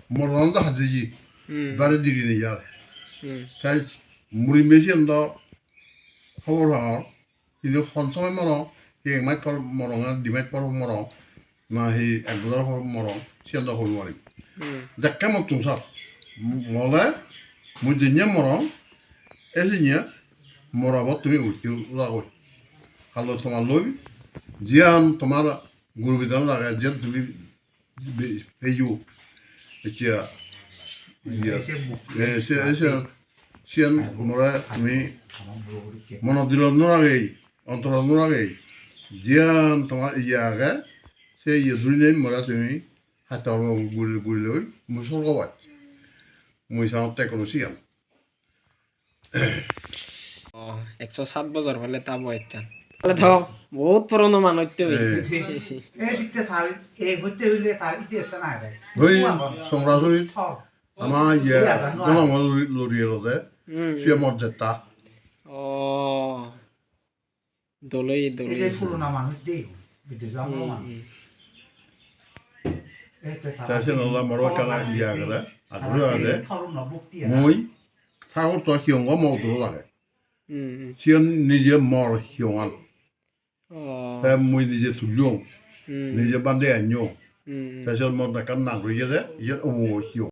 moranda haziyi bare digini yar তাই মুড়ি machine দ খবর হওয়ার কিন্তু সঞ্চয় মরং এই মাইক পর মরং ডিমাইক পর মরং না হি এক বছর পর মরং সিয়ান দ হল আরি যাক্কা মত তুমসার মলে মুই জিনিয়া মরং এজিনিয়া মরাবত তুমি উঠতে লাগো হালো তোমার লই জিয়ান তোমার গুরু বিধান লাগে জিয়ান তুমি এইও এতিয়া সিয়ান মরা তুমি মনদিল নরাগেই অন্তর নরাগেই জিয়ান তোমার ইয়া আগে সেই ইয়ে ধরি নেই মরা তুমি হাতার গুড়ি গুড়ি লই মুই সরগাবাই মুই সামতে কোনো সিয়ান 107 বছর হলে তা বয়চান তাহলে তো বহুত পুরনো মানুষ তো এই শিখতে থার এই হইতে হইলে তার ইতিহাসটা না দেয় ওই সম্রাজরি আমার ইয়ে জনমল লড়িয়ে রোদে সে মর্যাদা ও দলই দলই এই পুরনো মানুষ দেই বিদেশ আমরা মানুষ তাই সে নলা মরবা কালা ইয়া গেলে আগ্রহ আছে মই থাকর তো হিয়ঙ্গ মৌদ্র লাগে সিয়ান নিজে মর হিয়ঙাল তাই মই নিজে সুলিয়ং নিজে বান্ধে আনিও তাই সে মর নাকান নাগরিয়ে যে ইয়ে অমো হিয়ং